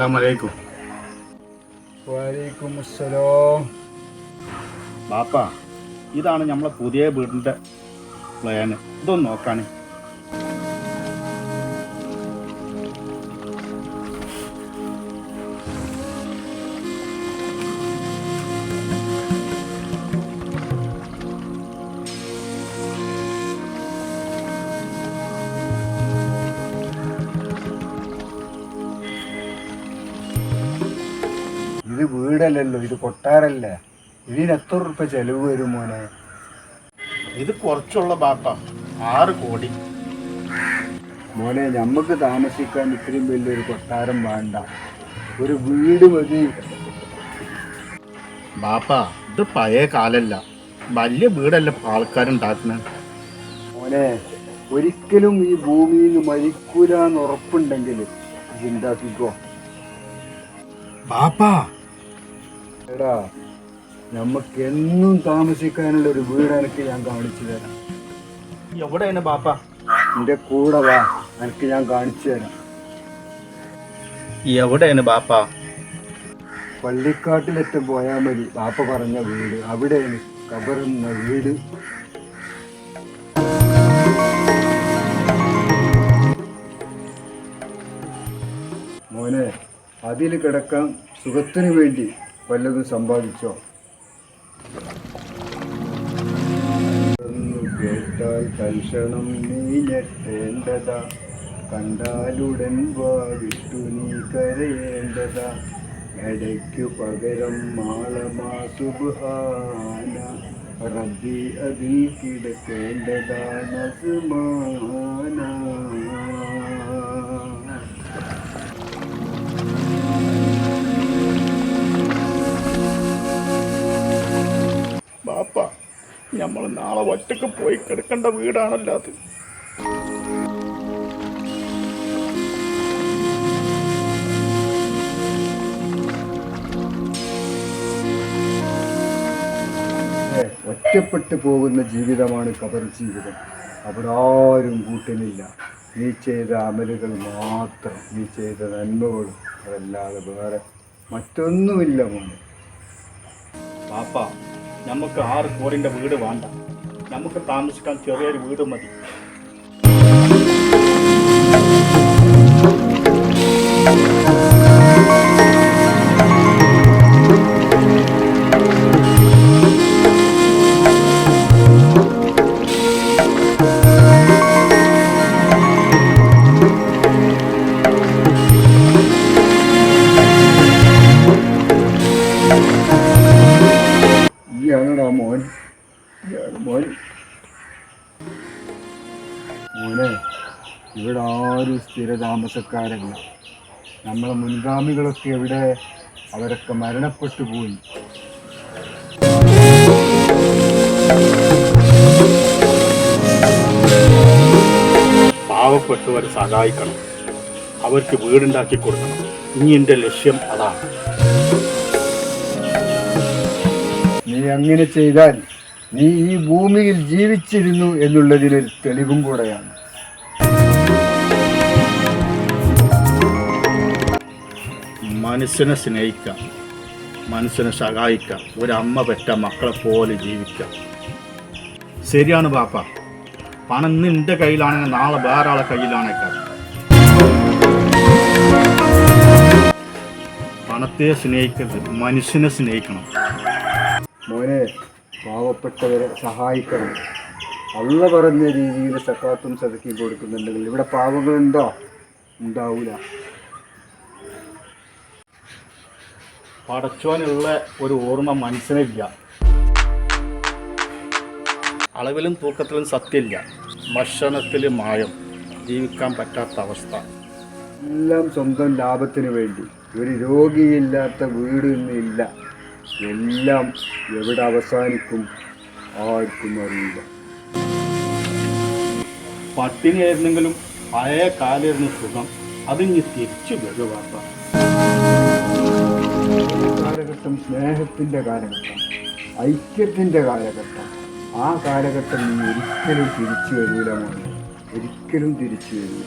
അസ്സലാമലൈക്കും. വലൈക്കും അസ്സലാം. ബാപ്പ, ഇതാണ് നമ്മളെ പുതിയ വീടിൻ്റെ പ്ലാന്. ഇതൊന്ന് നോക്കാൻ. ഇത് വീടല്ലല്ലോ, ഇത് കൊട്ടാരല്ലേ. ഇതിന് എത്ര ഉറുപ്പ ചെലവ് വരും മോനെ? ഇത് കുറച്ചുള്ള ബാപ്പ, 6 കോടി. മോനെ, നമുക്ക് താമസിക്കാൻ ഇത്രയും വലിയൊരു കൊട്ടാരം വേണ്ട, ഒരു വീട് മതി. ബാപ്പ, ഇത് പഴയ കാലല്ല, വലിയ വീടല്ല ആൾക്കാരുണ്ടാക്കുന്നത്. മോനെ, ഒരിക്കലും ഈ ഭൂമിയിൽ നിന്ന് മരിക്കൂലെന്ന് ഉറപ്പുണ്ടെങ്കിൽ ഇതുണ്ടാക്കിക്കോ. ബാപ്പ, എടാ, നമുക്ക് എന്നും താമസിക്കാനുള്ള ഒരു വീട് എനിക്ക് ഞാൻ കാണിച്ചു തരാം. എവിടെയാണ് ബാപ്പ? എൻ്റെ കൂടെ വാ, എനിക്ക് ഞാൻ കാണിച്ചു തരാം. എവിടെയാണ് ബാപ്പ? പള്ളിക്കാട്ടിലെറ്റം പോയാൽ മതി. ബാപ്പ പറഞ്ഞ വീട് അവിടെയാണ്, കബറുന്ന വീട്. മോനെ, അതിൽ കിടക്കാൻ സുഖത്തിന് വേണ്ടി വല്ലതും സമ്പാദിച്ചോ? കേട്ടാൽ തൽക്ഷണം നീ ഞെട്ടേണ്ടതാ, കണ്ടാലുടൻ വാവിട്ടു നീ കരയേണ്ടതാ. എടയ്ക്കു പകരം മാളമാ സുബ്ഹാന, റബ്ബി അതിൽ കിടക്കേണ്ടതാണ് അസ്മാന. ബാപ്പ, നമ്മൾ നാളെ ഒറ്റക്ക് പോയി കിടക്കേണ്ട വീടാണല്ലോ അത്. ഒറ്റപ്പെട്ടു പോകുന്ന ജീവിതമാണ് ഖബർ ജീവിതം. അവിടെ ആരും കൂട്ടനില്ല. നീ ചെയ്ത അമലുകൾ മാത്രം, നീ ചെയ്ത നന്മകളും, അതല്ലാതെ വേറെ മറ്റൊന്നുമില്ല മോനെ. ബാപ്പ, നമുക്ക് 6 കോടിൻ്റെ വീട് വേണ്ട, നമുക്ക് താമസിക്കാൻ ചെറിയൊരു വീട് മതി. മോൻ മോൻ മോനെ, ഇവിടെ ആരും സ്ഥിരതാമസക്കാരല്ല. നമ്മളെ മുൻഗാമികളൊക്കെ എവിടെ? അവരൊക്കെ മരണപ്പെട്ടു പോയി. പാവപ്പെട്ടവരെ സഹായിക്കണം, അവർക്ക് വീടുണ്ടാക്കി കൊടുക്കണം. ഇനി എൻ്റെ ലക്ഷ്യം അതാണ്. നീ അങ്ങനെ ചെയ്താൽ നീ ഈ ഭൂമിയിൽ ജീവിച്ചിരുന്നു എന്നുള്ളതിനൊരു തെളിവും കൂടെയാണ്. മനുഷ്യനെ സ്നേഹിക്കാം, മനുഷ്യനെ സഹായിക്കാം, ഒരമ്മ പെറ്റ മക്കളെ പോലെ ജീവിക്കാം. ശരിയാണ് ബാപ്പ, പണം ഇന്ന് എൻ്റെ കയ്യിലാണെങ്കിൽ നാളെ വേറെ ആളെ കയ്യിലാണേക്കാം. പണത്തെ സ്നേഹിക്കരുത്, മനുഷ്യനെ സ്നേഹിക്കണം. മോനെ, പാവപ്പെട്ടവരെ സഹായിക്കണം. അള്ള പറഞ്ഞ രീതിയിൽ സക്കാത്തും സദക്കയും കൊടുക്കുന്നുണ്ടെങ്കിൽ ഇവിടെ പാവങ്ങളുണ്ടോ? ഉണ്ടാവൂല. പടച്ചോനുള്ള ഒരു ഓർമ്മ മനുഷ്യനില്ല. അളവിലും തൂക്കത്തിലും സത്യമില്ല, ഭക്ഷണത്തിൽ മായം, ജീവിക്കാൻ പറ്റാത്ത അവസ്ഥ. എല്ലാം സ്വന്തം ലാഭത്തിന് വേണ്ടി. ഒരു രോഗിയില്ലാത്ത വീട് ഇന്നില്ല. എല്ലാം എവിടെ അവസാനിക്കും ആർക്കും അറിയില്ല. പട്ടിണിയായിരുന്നെങ്കിലും പഴയ കാലായിരുന്നു സുഖം, അതിങ്ങ് തിരിച്ചു വരുവാത്ത കാലഘട്ടം സ്നേഹത്തിൻ്റെ കാലഘട്ടം, ഐക്യത്തിൻ്റെ കാലഘട്ടം. ആ കാലഘട്ടം നീ ഒരിക്കലും തിരിച്ചു വരില്ല മോനെ, ഒരിക്കലും തിരിച്ചു വരില്ല.